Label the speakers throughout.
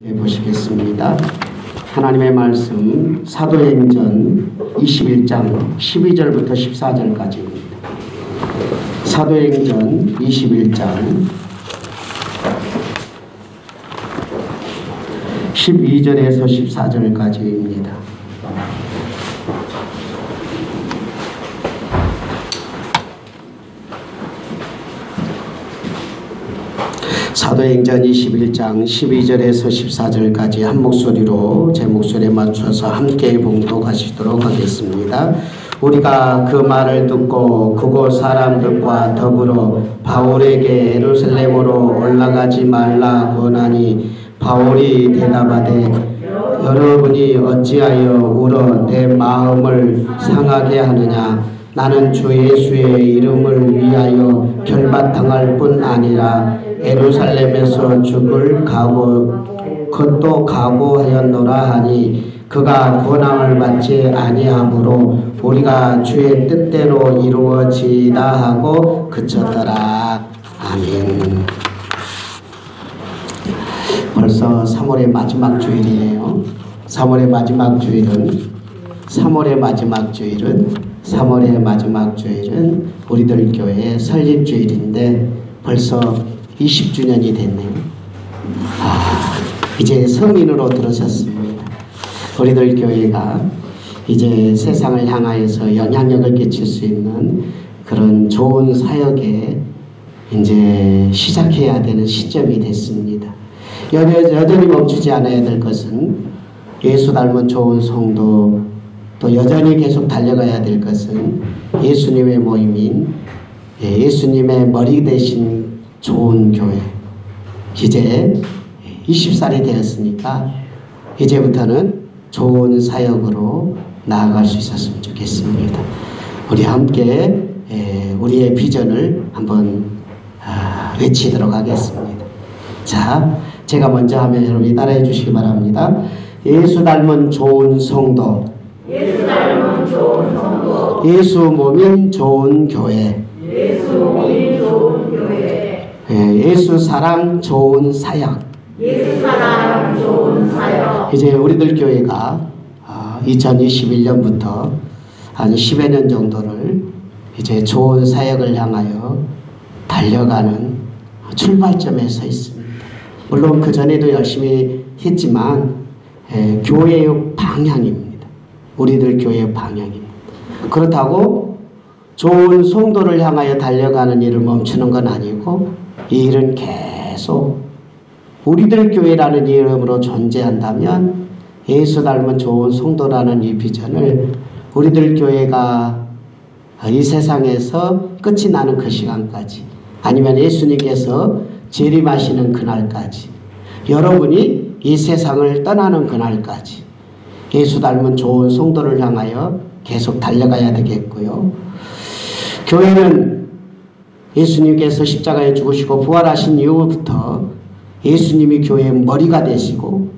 Speaker 1: 보시겠습니다. 하나님의 말씀 사도행전 21장 12절부터 14절까지입니다. 사도행전 21장 12절에서 14절까지입니다. 사도행전 21장 12절에서 14절까지 한 목소리로 제 목소리에 맞춰서 함께 봉독하시도록 하겠습니다. 우리가 그 말을 듣고 그곳 사람들과 더불어 바울에게 예루살렘으로 올라가지 말라 권하니 바울이 대답하되 여러분이 어찌하여 울어 내 마음을 상하게 하느냐. 나는 주 예수의 이름을 위하여 결박당할 뿐 아니라 예루살렘에서 죽을 그것도 각오하였노라 하니 그가 권함을 받지 아니하므로 우리가 주의 뜻대로 이루어지다 하고 그쳤더라. 아멘. 벌써 3월의 마지막 주일이에요. 3월의 마지막 주일은 우리들 교회의 설립주일인데 벌써 20주년이 됐네요. 이제 성인으로 들어섰습니다. 우리들 교회가 이제 세상을 향하여서 영향력을 끼칠 수 있는 그런 좋은 사역에 이제 시작해야 되는 시점이 됐습니다. 여전히 멈추지 않아야 될 것은 예수 닮은 좋은 성도, 또 여전히 계속 달려가야 될 것은 예수님의 모임인 예수님의 머리 대신 좋은 교회. 이제 20살이 되었으니까 이제부터는 좋은 사역으로 나아갈 수 있었으면 좋겠습니다. 우리 함께 우리의 비전을 한번 외치도록 하겠습니다. 자, 제가 먼저 하면 여러분이 따라해 주시기 바랍니다. 예수 닮은 좋은 성도, 예수 몸인 좋은 교회, 예수 사랑 좋은 사역. 이제 우리들 교회가 2021년부터 한 10여 년 정도를 이제 좋은 사역을 향하여 달려가는 출발점에 서 있습니다. 물론 그 전에도 열심히 했지만 교회의 방향입니다. 우리들 교회의 방향입니다. 그렇다고 좋은 성도를 향하여 달려가는 일을 멈추는 건 아니고 이 일은 계속 우리들 교회라는 이름으로 존재한다면 예수 닮은 좋은 성도라는 이 비전을 우리들 교회가 이 세상에서 끝이 나는 그 시간까지, 아니면 예수님께서 재림하시는 그날까지, 여러분이 이 세상을 떠나는 그날까지 예수 닮은 좋은 성도를 향하여 계속 달려가야 되겠고요. 교회는 예수님께서 십자가에 죽으시고 부활하신 이후부터 예수님이 교회의 머리가 되시고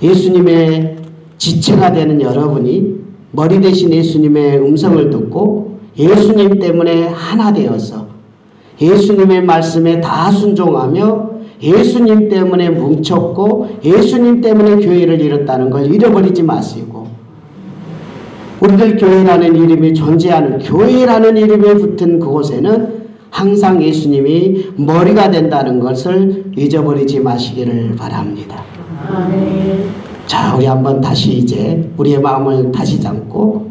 Speaker 1: 예수님의 지체가 되는 여러분이 머리 대신 예수님의 음성을 듣고 예수님 때문에 하나 되어서 예수님의 말씀에 다 순종하며 예수님 때문에 뭉쳤고 예수님 때문에 교회를 이뤘다는 걸 잃어버리지 마시고, 우리들 교회라는 이름이 존재하는, 교회라는 이름에 붙은 그곳에는 항상 예수님이 머리가 된다는 것을 잊어버리지 마시기를 바랍니다. 자, 우리 한번 다시 이제 우리의 마음을 다시 잡고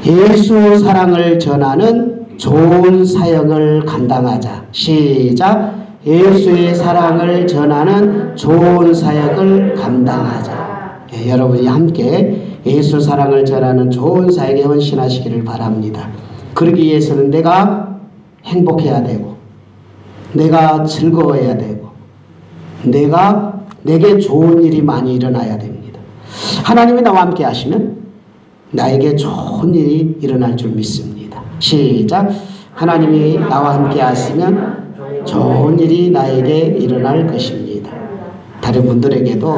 Speaker 1: 예수 사랑을 전하는 좋은 사역을 감당하자. 시작. 예수의 사랑을 전하는 좋은 사역을 감당하자. 여러분이 함께 예수 사랑을 전하는 좋은 사역에 헌신하시기를 바랍니다. 그러기 위해서는 내가 행복해야 되고, 내가 즐거워야 되고, 내게 좋은 일이 많이 일어나야 됩니다. 하나님이 나와 함께 하시면 나에게 좋은 일이 일어날 줄 믿습니다. 시작. 하나님이 나와 함께 하시면 좋은 일이 나에게 일어날 것입니다. 다른 분들에게도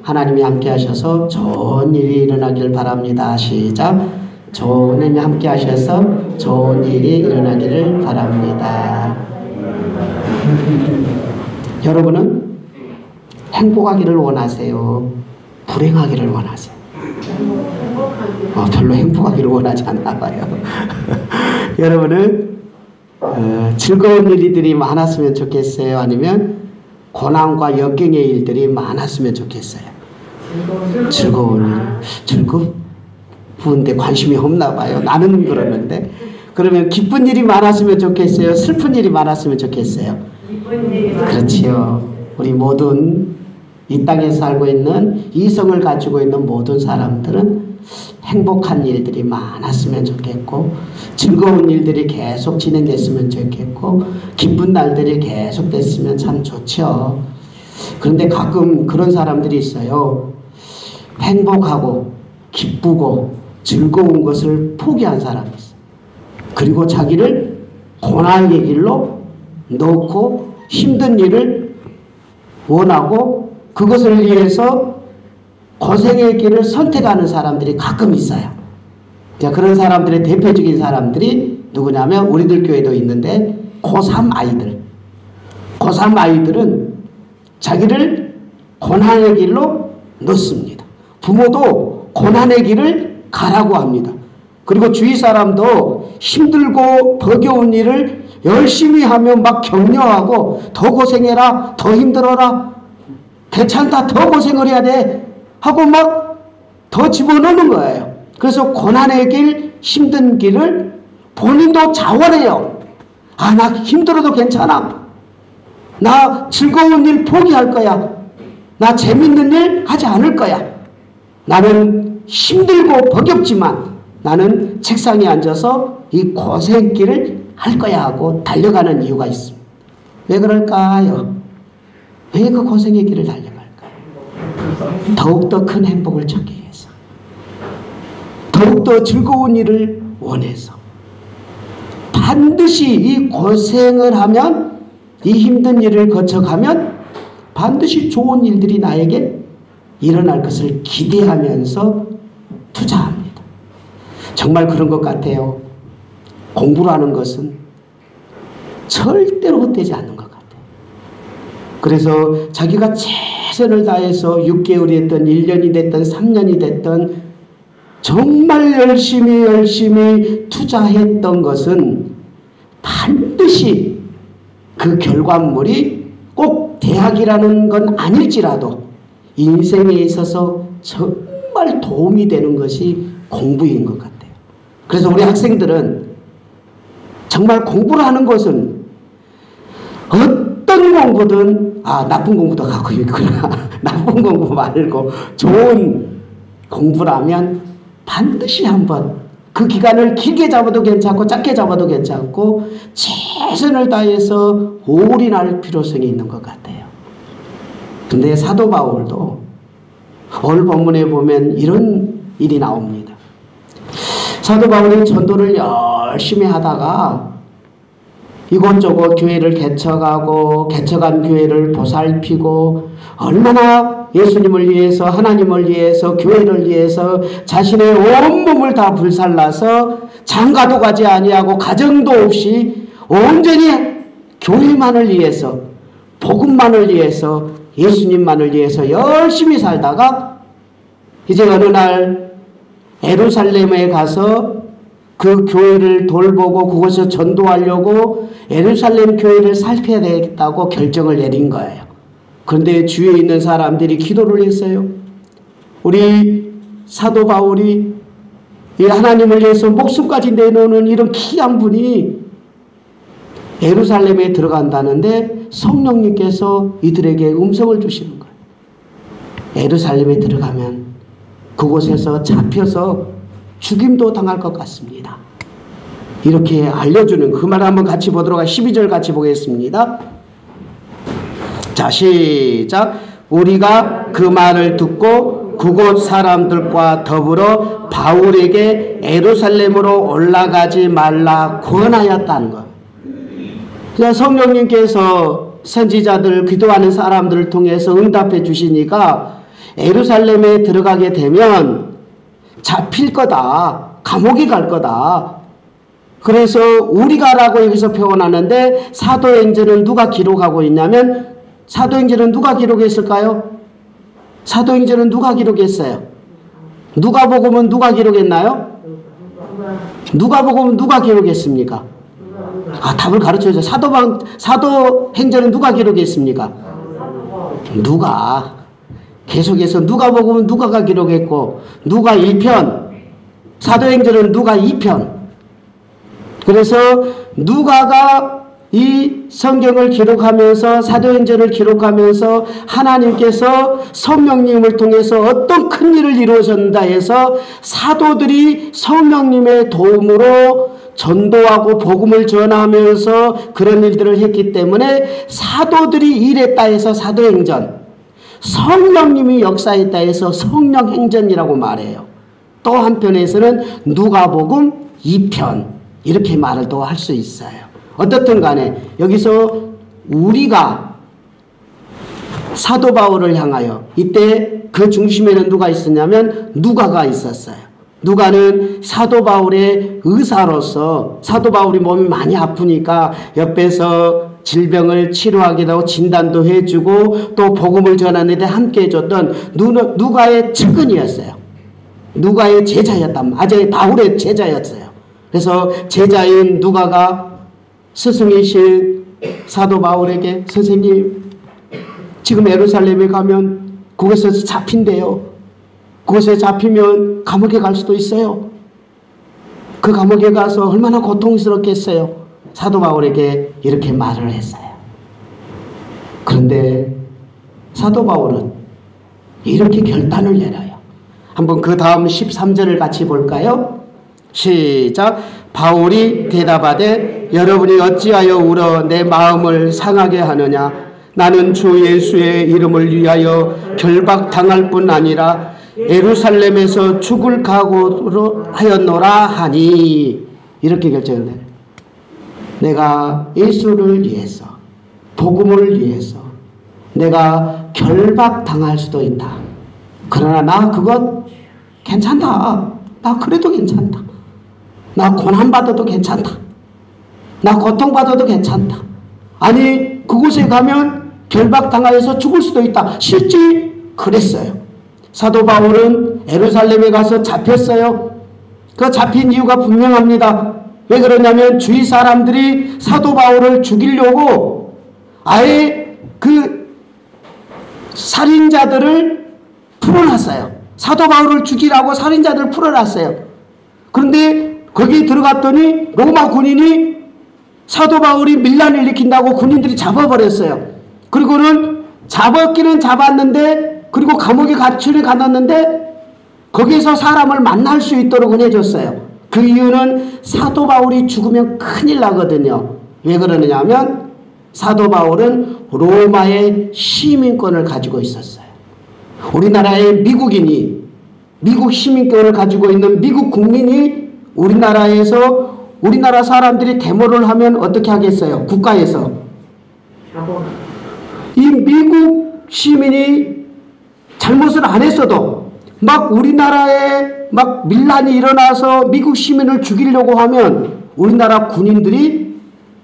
Speaker 1: 하나님이 함께 하셔서 좋은 일이 일어나길 바랍니다. 시작. 좋은 일이 함께 하셔서 좋은 일이 일어나기를 바랍니다. 여러분은 행복하기를 원하세요? 불행하기를 원하세요? 별로 행복하기를 원하지 않나 봐요. 여러분은 즐거운 일들이 많았으면 좋겠어요? 아니면 고난과 역경의 일들이 많았으면 좋겠어요? 즐거운 일. 즐거운데 관심이 없나 봐요. 나는 그러는데. 그러면 기쁜 일이 많았으면 좋겠어요? 슬픈 일이 많았으면 좋겠어요? 그렇지요. 우리 모든 이 땅에 살고 있는 이성을 가지고 있는 모든 사람들은 행복한 일들이 많았으면 좋겠고, 즐거운 일들이 계속 진행됐으면 좋겠고, 기쁜 날들이 계속 됐으면 참 좋죠. 그런데 가끔 그런 사람들이 있어요. 행복하고 기쁘고 즐거운 것을 포기한 사람이 있어요. 그리고 자기를 고난의 길로 넣고 힘든 일을 원하고 그것을 위해서 고생의 길을 선택하는 사람들이 가끔 있어요. 자, 그런 사람들의 대표적인 사람들이 누구냐면 우리들 교회도 있는데 고3 아이들. 고3 아이들은 자기를 고난의 길로 넣습니다. 부모도 고난의 길을 가라고 합니다. 그리고 주위 사람도 힘들고 버거운 일을 열심히 하면 막 격려하고 더 고생해라, 더 힘들어라, 괜찮다, 더 고생을 해야 돼 하고 막 더 집어넣는 거예요. 그래서 고난의 길, 힘든 길을 본인도 자원해요. 나 힘들어도 괜찮아. 나 즐거운 일 포기할 거야. 나 재밌는 일 하지 않을 거야. 나는 힘들고 버겁지만 나는 책상에 앉아서 이 고생길을 할 거야 하고 달려가는 이유가 있습니다. 왜 그럴까요? 왜 그 고생의 길을 달려갈까요? 더욱더 큰 행복을 찾기 위해서, 더욱더 즐거운 일을 원해서. 반드시 이 고생을 하면, 이 힘든 일을 거쳐가면 반드시 좋은 일들이 나에게 일어날 것을 기대하면서 투자합니다. 정말 그런 것 같아요. 공부라는 것은 절대로 헛되지 않는 것 같아요. 그래서 자기가 최선을 다해서 6개월이 됐든 1년이 됐든 3년이 됐든 정말 열심히 투자했던 것은 반드시 그 결과물이 꼭 대학이라는 건 아닐지라도 인생에 있어서 정말 도움이 되는 것이 공부인 것 같아요. 그래서 우리 학생들은 정말 공부를 하는 것은 어떤 공부든 나쁜 공부도 갖고 있구나. 나쁜 공부 말고 좋은 공부라면 반드시 한번 그 기간을 길게 잡아도 괜찮고 짧게 잡아도 괜찮고 최선을 다해서 올인할 필요성이 있는 것 같아요. 근데 사도 바울도 오늘 본문에 보면 이런 일이 나옵니다. 사도 바울이 전도를 열심히 하다가 이곳저곳 교회를 개척하고 개척한 교회를 보살피고 얼마나 예수님을 위해서, 하나님을 위해서, 교회를 위해서 자신의 온몸을 다 불살라서 장가도 가지 아니하고 가정도 없이 온전히 교회만을 위해서, 복음만을 위해서, 예수님만을 위해서 열심히 살다가 이제 어느 날 예루살렘에 가서 그 교회를 돌보고 그곳에서 전도하려고 예루살렘 교회를 살펴야 되겠다고 결정을 내린 거예요. 그런데 주위에 있는 사람들이 기도를 했어요. 우리 사도 바울이 하나님을 위해서 목숨까지 내놓는 이런 귀한 분이 예루살렘에 들어간다는데 성령님께서 이들에게 음성을 주시는 거예요. 예루살렘에 들어가면 그곳에서 잡혀서 죽임도 당할 것 같습니다. 이렇게 알려주는 그 말을 한번 같이 보도록 하겠습니다. 12절 같이 보겠습니다. 자, 시작. 우리가 그 말을 듣고 그곳 사람들과 더불어 바울에게 예루살렘으로 올라가지 말라 권하였다는 것. 그러니까 성령님께서 선지자들, 기도하는 사람들을 통해서 응답해 주시니까 예루살렘에 들어가게 되면 잡힐 거다, 감옥에 갈 거다. 그래서 우리가라고 여기서 표현하는데 사도행전은 누가 기록하고 있냐면 사도행전은 누가 기록했을까요? 사도행전은 누가 기록했어요? 누가복음은 누가 기록했나요? 누가복음은 누가 기록했습니까? 답을 가르쳐줘. 사도행전은 누가 기록했습니까? 누가. 계속해서 누가복음은 누가가 기록했고, 누가 1편, 사도행전은 누가 2편. 그래서 누가가 이 성경을 기록하면서, 사도행전을 기록하면서 하나님께서 성령님을 통해서 어떤 큰 일을 이루어졌다 해서 사도들이 성령님의 도움으로 전도하고 복음을 전하면서 그런 일들을 했기 때문에 사도들이 일했다 해서 사도행전, 성령님이 역사했다 해서 성령행전이라고 말해요. 또 한편에서는 누가복음 2편 이렇게 말을 또 할 수 있어요. 어떻든 간에 여기서 우리가 사도 바울을 향하여 이때 그 중심에는 누가 있었냐면 누가가 있었어요. 누가는 사도 바울의 의사로서 사도 바울이 몸이 많이 아프니까 옆에서 질병을 치료하기도 하고 진단도 해주고 또 복음을 전하는데 함께 해줬던 누가의 측근이었어요. 누가의 제자였단 말이에요. 바울의 제자였어요. 그래서 제자인 누가가 스승이신 사도 바울에게 선생님 지금 예루살렘에 가면 거기서 잡힌대요. 거기서 잡히면 감옥에 갈 수도 있어요. 그 감옥에 가서 얼마나 고통스럽겠어요. 사도 바울에게 이렇게 말을 했어요. 그런데 사도 바울은 이렇게 결단을 내려요. 한번 그 다음 13절을 같이 볼까요? 시작. 바울이 대답하되 여러분이 어찌하여 울어 내 마음을 상하게 하느냐. 나는 주 예수의 이름을 위하여 결박당할 뿐 아니라 예루살렘에서 죽을 각오로 하였노라 하니. 이렇게 결정을 내요. 내가 예수를 위해서, 복음을 위해서 내가 결박당할 수도 있다. 그러나 나 그것 괜찮다. 나 그래도 괜찮다. 나 고난받아도 괜찮다. 나 고통받아도 괜찮다. 아니 그곳에 가면 결박당하여서 죽을 수도 있다. 실제 그랬어요. 사도 바울은 예루살렘에 가서 잡혔어요. 그 잡힌 이유가 분명합니다. 왜 그러냐면 주위 사람들이 사도 바울을 죽이려고 아예 그 살인자들을 풀어놨어요. 사도 바울을 죽이라고 살인자들을 풀어놨어요. 그런데 거기 들어갔더니 로마 군인이 사도 바울이 밀란을 일으킨다고 군인들이 잡아버렸어요. 그리고는 잡았기는 잡았는데 그리고 감옥에 가출해 가놨는데 거기서 사람을 만날 수 있도록 해줬어요. 그 이유는 사도 바울이 죽으면 큰일 나거든요. 왜 그러느냐 하면 사도 바울은 로마의 시민권을 가지고 있었어요. 우리나라의 미국인이 미국 시민권을 가지고 있는 미국 국민이 우리나라에서 우리나라 사람들이 데모를 하면 어떻게 하겠어요? 국가에서 이 미국 시민이 잘못을 안 했어도 막 우리나라에 막 밀란이 일어나서 미국 시민을 죽이려고 하면 우리나라 군인들이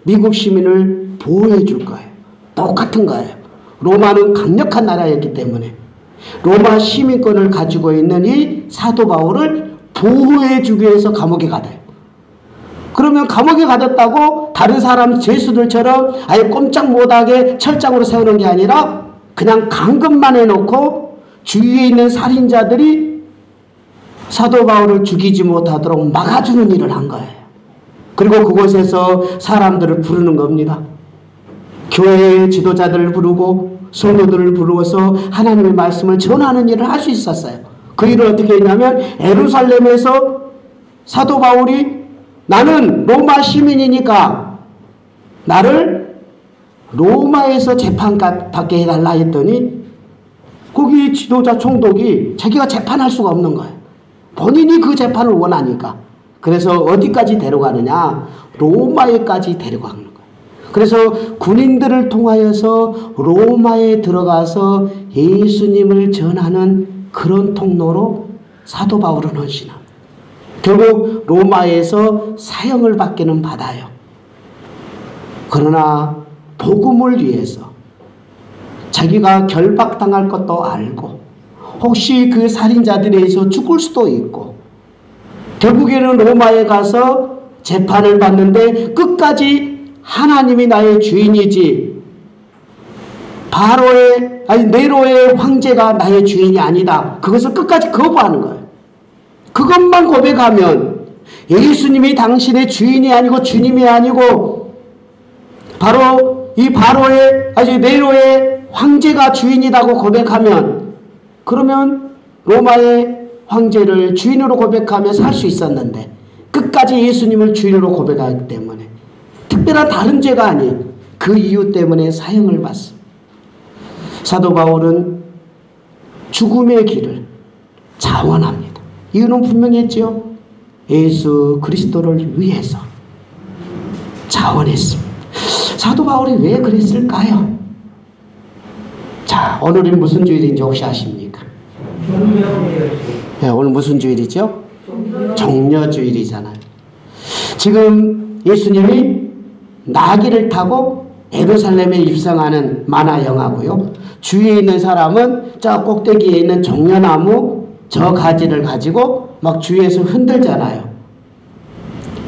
Speaker 1: 미국 시민을 보호해 줄 거예요. 똑같은 거예요. 로마는 강력한 나라였기 때문에 로마 시민권을 가지고 있는 이 사도 바울을 보호해 주기 위해서 감옥에 가대요. 그러면 감옥에 가뒀다고 다른 사람 죄수들처럼 아예 꼼짝 못하게 철장으로 세우는 게 아니라 그냥 감금만 해놓고 주위에 있는 살인자들이 사도 바울을 죽이지 못하도록 막아주는 일을 한 거예요. 그리고 그곳에서 사람들을 부르는 겁니다. 교회의 지도자들을 부르고 성도들을 부르어서 하나님의 말씀을 전하는 일을 할 수 있었어요. 그 일을 어떻게 했냐면 예루살렘에서 사도 바울이 나는 로마 시민이니까 나를 로마에서 재판받게 해달라 했더니 거기 지도자 총독이 자기가 재판할 수가 없는 거예요. 본인이 그 재판을 원하니까. 그래서 어디까지 데려가느냐? 로마에까지 데려가는 거예요. 그래서 군인들을 통하여서 로마에 들어가서 예수님을 전하는 그런 통로로 사도 바울은 헌신합니다. 결국 로마에서 사형을 받기는 받아요. 그러나 복음을 위해서 자기가 결박당할 것도 알고 혹시 그 살인자들에 의해서 죽을 수도 있고 결국에는 로마에 가서 재판을 받는데 끝까지 하나님이 나의 주인이지 네로의 황제가 나의 주인이 아니다. 그것을 끝까지 거부하는 거예요. 그것만 고백하면 예수님이 당신의 주인이 아니고 주님이 아니고 바로 이 네로의 황제가 주인이라고 고백하면 그러면 로마의 황제를 주인으로 고백하며 살 수 있었는데 끝까지 예수님을 주인으로 고백하기 때문에 특별한 다른 죄가 아닌 그 이유 때문에 사형을 받습니다. 사도 바울은 죽음의 길을 자원합니다. 이유는 분명했죠. 예수 그리스도를 위해서 자원했습니다. 사도 바울이 왜 그랬을까요? 자, 오늘은 무슨 주일인지 혹시 아십니까? 네, 오늘 무슨 주일이죠? 종려주일이잖아요. 지금 예수님이 나귀를 타고 예루살렘에 입성하는 만화 영화고요. 주위에 있는 사람은 저 꼭대기에 있는 종려나무 저 가지를 가지고 막 주위에서 흔들잖아요.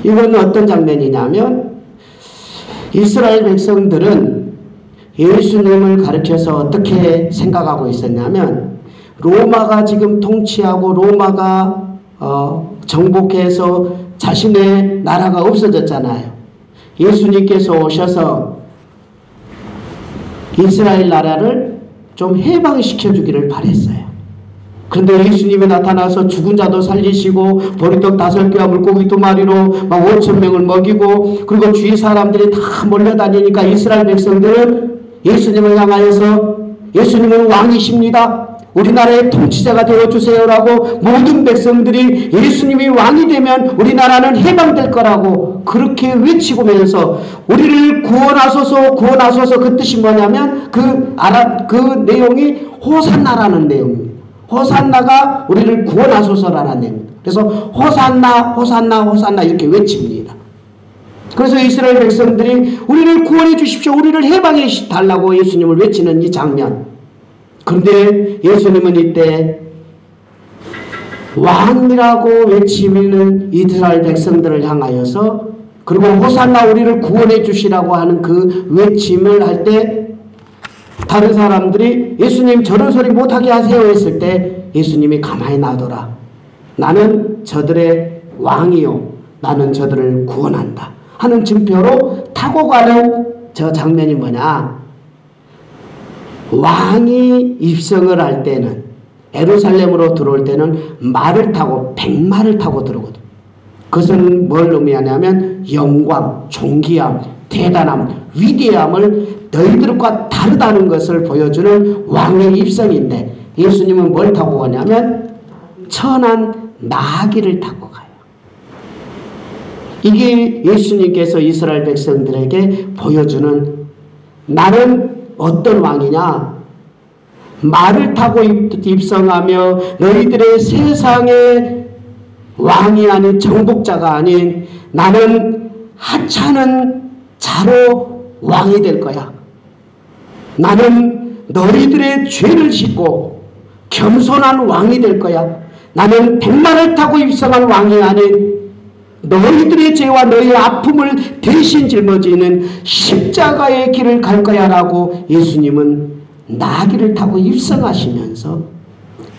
Speaker 1: 이건 어떤 장면이냐면 이스라엘 백성들은 예수님을 가르쳐서 어떻게 생각하고 있었냐면 로마가 지금 통치하고 로마가 정복해서 자신의 나라가 없어졌잖아요. 예수님께서 오셔서 이스라엘 나라를 좀 해방시켜 주기를 바랬어요. 그런데 예수님이 나타나서 죽은 자도 살리시고 보리떡 5개와 물고기 2마리로 막 5,000명을 먹이고 그리고 주위 사람들이 다 몰려다니니까 이스라엘 백성들은 예수님을 향하여서 예수님은 왕이십니다. 우리나라의 통치자가 되어주세요라고 모든 백성들이 예수님이 왕이 되면 우리나라는 해방될 거라고 그렇게 외치고면서 우리를 구원하소서 구원하소서 그 뜻이 뭐냐면 그 내용이 호산나라는 내용입니다. 호산나가 우리를 구원하소서라는 내용입니다. 그래서 호산나 호산나 호산나 이렇게 외칩니다. 그래서 이스라엘 백성들이 우리를 구원해 주십시오. 우리를 해방해 달라고 예수님을 외치는 이 장면. 그런데 예수님은 이때 왕이라고 외치는 이스라엘 백성들을 향하여서 그리고 호산나 우리를 구원해 주시라고 하는 그 외침을 할 때 다른 사람들이 예수님 저런 소리 못하게 하세요 했을 때 예수님이 가만히 놔둬라. 나는 저들의 왕이요. 나는 저들을 구원한다. 하는 증표로 타고 가는 저 장면이 뭐냐. 왕이 입성을 할 때는 예루살렘으로 들어올 때는 말을 타고 백마를 타고 들어오거든. 그것은 뭘 의미하냐면 영광, 존귀함, 대단함, 위대함을 너희들과 다르다는 것을 보여주는 왕의 입성인데 예수님은 뭘 타고 가냐면 천한 나귀를 타고 가요. 이게 예수님께서 이스라엘 백성들에게 보여주는 나는 어떤 왕이냐? 말을 타고 입성하며 너희들의 세상의 왕이 아닌 정복자가 아닌 나는 하찮은 자로 왕이 될 거야. 나는 너희들의 죄를 씻고 겸손한 왕이 될 거야. 나는 백마를 타고 입성한 왕이 아닌 너희들의 죄와 너희의 아픔을 대신 짊어지는 십자가의 길을 갈 거야 라고 예수님은 나귀를 타고 입성하시면서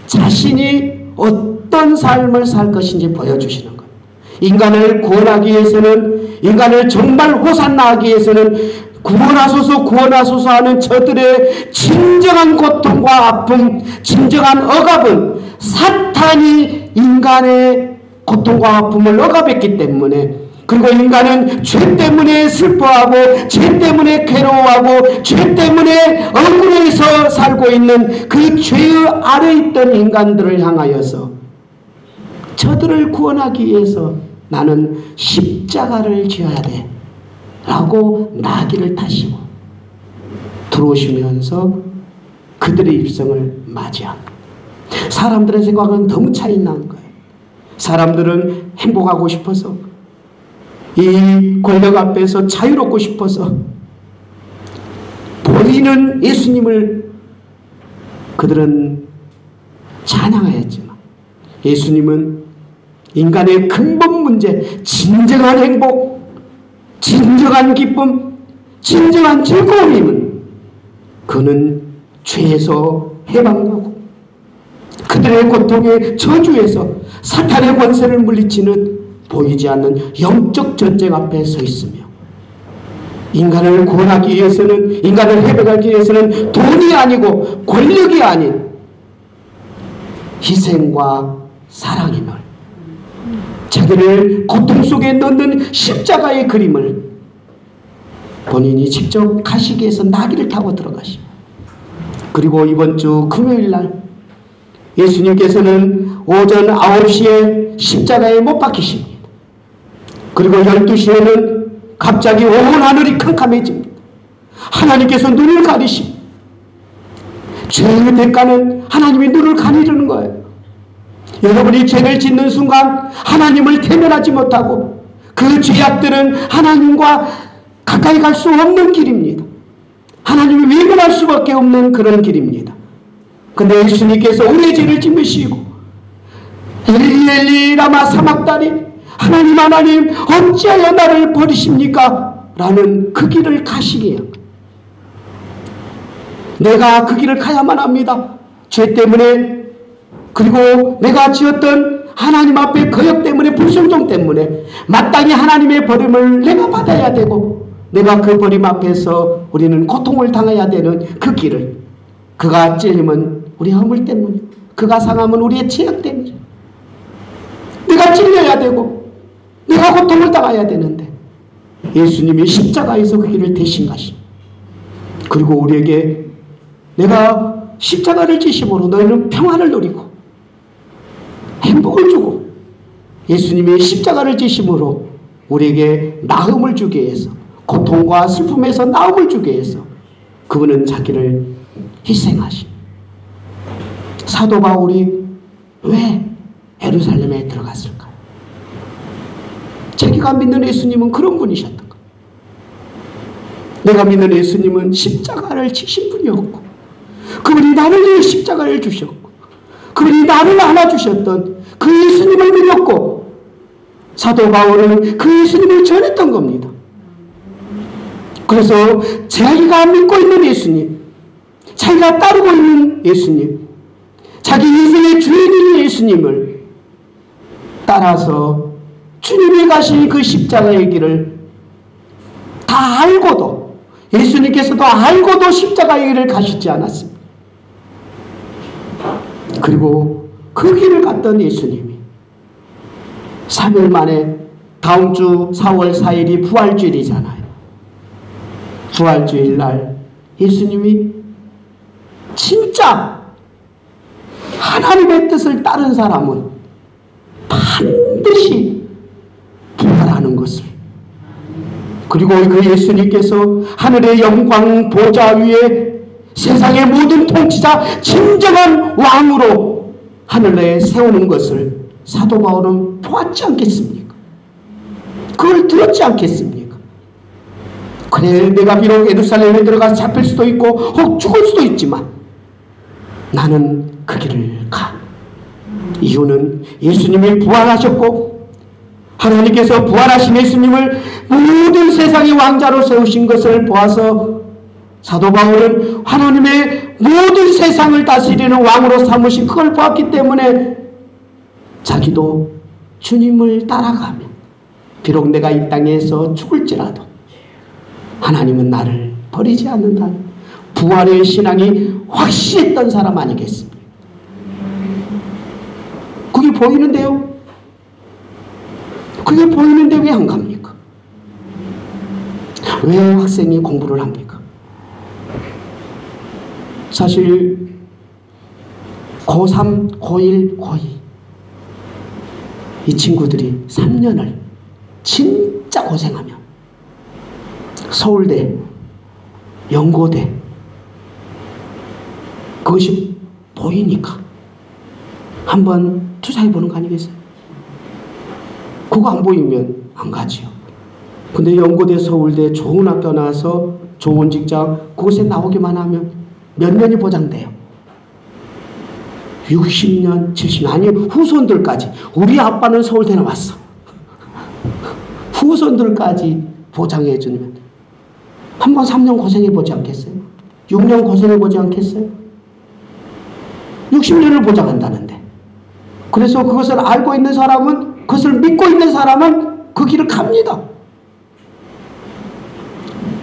Speaker 1: 자신이 어떤 삶을 살 것인지 보여주시는 거예요. 인간을 구원하기 위해서는 인간을 정말 호산나하기 위해서는 구원하소서 구원하소서 하는 저들의 진정한 고통과 아픔 진정한 억압은 사탄이 인간의 고통과 아픔을 억압했기 때문에 그리고 인간은 죄 때문에 슬퍼하고 죄 때문에 괴로워하고 죄 때문에 억울해서 살고 있는 그 죄의 아래 있던 인간들을 향하여서 저들을 구원하기 위해서 나는 십자가를 져야 돼 라고 나귀를 타시고 들어오시면서 그들의 입성을 맞이합니다. 사람들의 생각은 너무 차이 나는 거예요. 사람들은 행복하고 싶어서 이 권력 앞에서 자유롭고 싶어서 보이는 예수님을 그들은 찬양하였지만 예수님은 인간의 근본 문제, 진정한 행복, 진정한 기쁨, 진정한 즐거움임은 그는 죄에서 해방하고 그들의 고통의 저주에서 사탄의 권세를 물리치는 보이지 않는 영적 전쟁 앞에 서 있으며 인간을 구원하기 위해서는, 인간을 해방하기 위해서는 돈이 아니고 권력이 아닌 희생과 사랑임을, 자기를 고통 속에 넣는 십자가의 그림을 본인이 직접 가시기에서 나귀를 타고 들어가시고, 그리고 이번 주 금요일 날 예수님께서는 오전 9시에 십자가에 못 박히십니다. 그리고 12시에는 갑자기 온 하늘이 캄캄해집니다. 하나님께서 눈을 가리십니다. 죄의 대가는 하나님이 눈을 가리려는 거예요. 여러분이 죄를 짓는 순간 하나님을 태면하지 못하고 그 죄악들은 하나님과 가까이 갈 수 없는 길입니다. 하나님을 외면할 수밖에 없는 그런 길입니다. 근데 예수님께서 우리의 죄를 짊으시고 엘리 엘리 라마 사막다리, 하나님 하나님 어찌하여 나를 버리십니까? 라는 그 길을 가시게요. 내가 그 길을 가야만 합니다. 죄 때문에, 그리고 내가 지었던 하나님 앞에 거역 때문에, 불순종 때문에 마땅히 하나님의 버림을 내가 받아야 되고, 내가 그 버림 앞에서 우리는 고통을 당해야 되는 그 길을, 그가 찔림은 우리의 허물 때문에, 그가 상함은 우리의 죄악 때문에 내가 찔려야 되고 내가 고통을 당해야 되는데 예수님이 십자가에서 그 길을 대신 가십니다. 그리고 우리에게 내가 십자가를 지심으로 너희는 평안을 누리고 행복을 주고, 예수님이 십자가를 지심으로 우리에게 나음을 주기 위해서, 고통과 슬픔에서 나음을 주기 위해서 그분은 자기를 희생하십니다. 사도 바울이 왜 예루살렘에 들어갔을까요? 자기가 믿는 예수님은 그런 분이셨던 거예요. 내가 믿는 예수님은 십자가를 지신 분이었고, 그분이 나를 위해 십자가를 주셨고, 그분이 나를 안아주셨던 그 예수님을 믿었고, 사도 바울은 그 예수님을 전했던 겁니다. 그래서 자기가 믿고 있는 예수님, 자기가 따르고 있는 예수님, 자기 인생의 주인인 예수님을 따라서 주님이 가신 그 십자가의 길을 다 알고도, 예수님께서도 알고도 십자가의 길을 가시지 않았습니다. 그리고 그 길을 갔던 예수님이 3일 만에, 다음 주 4월 4일이 부활주일이잖아요. 부활주일 날 예수님이 진짜 하나님의 뜻을 따른 사람은 반드시 부활하는 것을, 그리고 그 예수님께서 하늘의 영광 보좌 위에 세상의 모든 통치자 진정한 왕으로 하늘에 세우는 것을 사도 바울은 보았지 않겠습니까? 그걸 들었지 않겠습니까? 그래, 내가 비록 예루살렘에 들어가서 잡힐 수도 있고 혹 죽을 수도 있지만 나는 그 길을 가. 이유는 예수님이 부활하셨고 하나님께서 부활하신 예수님을 모든 세상의 왕자로 세우신 것을 보아서 사도 바울은 하나님의 모든 세상을 다스리는 왕으로 삼으신 그걸 보았기 때문에 자기도 주님을 따라가며 비록 내가 이 땅에서 죽을지라도 하나님은 나를 버리지 않는다. 부활의 신앙이 확실했던 사람 아니겠습니까? 그게 보이는데요. 그게 보이는데 왜 안 갑니까? 왜 학생이 공부를 합니까? 사실 고3, 고1, 고2 이 친구들이 3년을 진짜 고생하며 서울대, 연고대 그것이 보이니까 한번 투자해보는 거 아니겠어요? 그거 안 보이면 안 가지요. 근데 연고대, 서울대 좋은 학교 나와서 좋은 직장 그곳에 나오기만 하면 몇 년이 보장돼요. 60년, 70년, 아니 후손들까지. 우리 아빠는 서울대 나왔어. 후손들까지 보장해 주면 한번 3년 고생해보지 않겠어요? 6년 고생해보지 않겠어요? 60년을 보장한다는데. 그래서 그것을 알고 있는 사람은, 그것을 믿고 있는 사람은 그 길을 갑니다.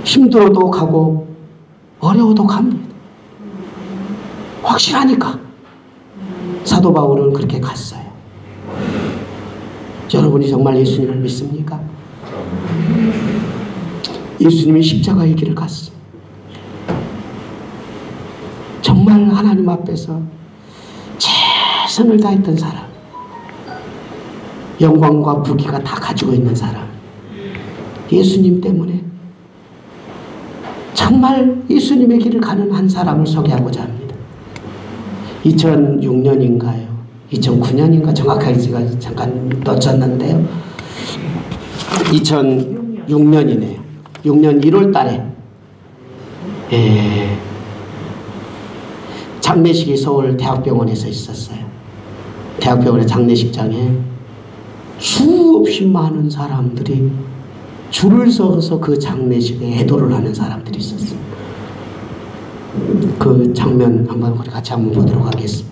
Speaker 1: 힘들어도 가고 어려워도 갑니다. 확실하니까. 사도 바울은 그렇게 갔어요. 여러분이 정말 예수님을 믿습니까? 예수님이 십자가의 길을 갔어. 정말 하나님 앞에서 최선을 다했던 사람, 영광과 부귀가 다 가지고 있는 사람, 예수님 때문에 정말 예수님의 길을 가는 한 사람을 소개하고자 합니다. 2006년인가요? 2009년인가? 정확하게 제가 잠깐 놓쳤는데요. 2006년이네요. 6년 1월 달에 장례식이 서울 대학병원에서 있었어요. 대학병원의 장례식장에 수없이 많은 사람들이 줄을 서서 그 장례식에 애도를 하는 사람들이 있었어요. 그 장면 한번 우리 같이 한번 보도록 하겠습니다.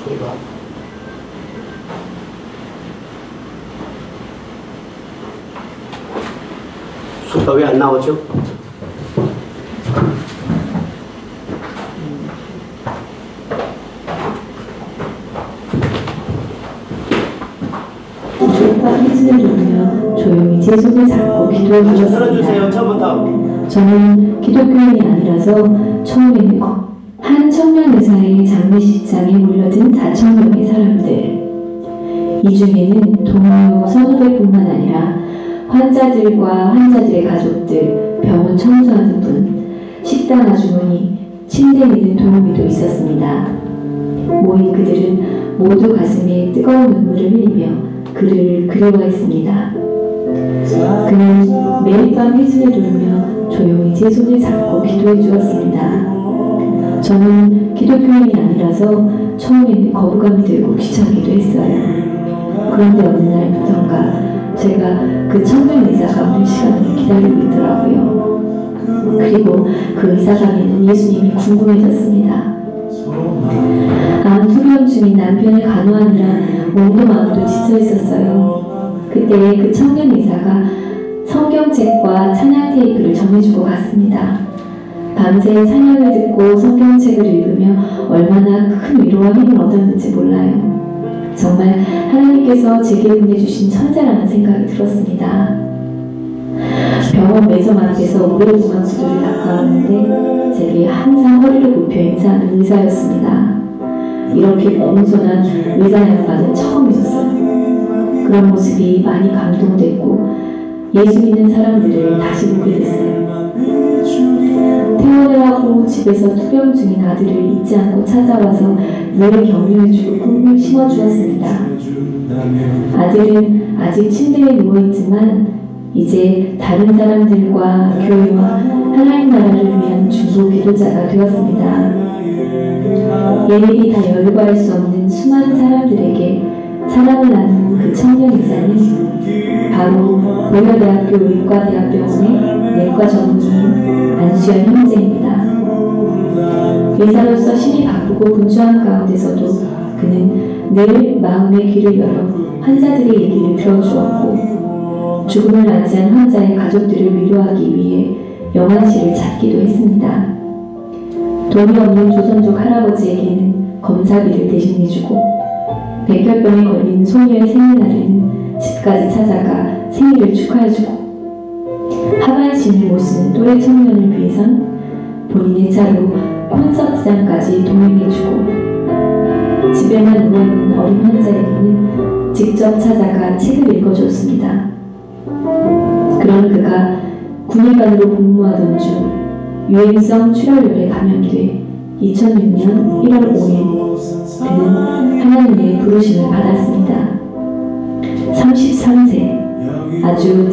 Speaker 1: 소리가 왜 안 나오죠?
Speaker 2: 주옥과 휘슬을 누르며 조용히 제 손을 잡고 기도해 주셨습니다. 저는 기독교인이 아니라서 처음에는 한 청년 의사의 장례식장에 몰려든 4,000명의 사람들. 이 중에는 동료 선후배뿐만 아니라 환자들과 환자들의 가족들, 병원 청소하는 분, 식당 아주머니, 침대 미는 도우미도 있었습니다. 모인 그들은 모두 가슴에 뜨거운 눈물을 흘리며 그를 그리워했습니다. 그는 매일 밤 휘슬을 돌며 조용히 제 손을 잡고 기도해 주었습니다. 저는 기독교인이 아니라서 처음에는 거부감이 들고 귀찮기도 했어요. 그런데 어느 날부턴가 제가 그 청년 의사가 오는 시간을 기다리고 있더라고요. 그리고 그 의사가 믿는 예수님이 궁금해졌습니다. 암 투병 중인 남편을 간호하느라 몸도 마음도 지쳐 있었어요. 그때 그 청년 의사가 성경책과 찬양 테이프를 전해주고 갔습니다. 밤새 찬양을 듣고 성경책을 읽으며 얼마나 큰 위로와 힘을 얻었는지 몰라요. 정말 하나님께서 제게 보내주신 천사라는 생각이 들었습니다. 병원 매점 앞에서 오랫동안 구두를 닦아왔는데 제게 항상 허리를 굽혀 인사하는 의사였습니다. 이렇게 공손한 의사 양반은 처음이었어요. 그런 모습이 많이 감동됐고 예수 믿는 사람들을 다시 보게 됐어요. 퇴원을 하고 집에서 투병 중인 아들을 잊지 않고 찾아와서 늘 격려해주고 꿈을 심어주었습니다. 아들은 아직 침대에 누워있지만 이제 다른 사람들과 교회와 하나님 나라를 위한 중보 기도자가 되었습니다. 예일이 다 열거할 수 없는 수많은 사람들에게 사랑을 나눈 그 청년 의사는 바로 고려대학교 의과대학병원의 내과 전문의인 안수연 형제입니다. 의사로서 심히 바쁘고 분주한 가운데서도 그는 늘 마음의 귀를 열어 환자들의 얘기를 들어주었고 죽음을 맞이한 환자의 가족들을 위로하기 위해 영안실을 찾기도 했습니다. 돈이 없는 조선족 할아버지에게는 검사비를 대신해주고 백혈병에 걸린 소녀의 생일날에는 집까지 찾아가 생일을 축하해주고 하반신을 못 쓰는 또래 청년을 위해선 본인의 차로 콘서트장까지 동행해주고 집에만 누워있는 어린 환자에게는 직접 찾아가 책을 읽어줬습니다. 그런 그가 군의관으로 복무하던 중 유행성 출혈열에 감염돼 2006년 1월 5일 그는 하나님의 부르심을 받았습니다. 33세 아주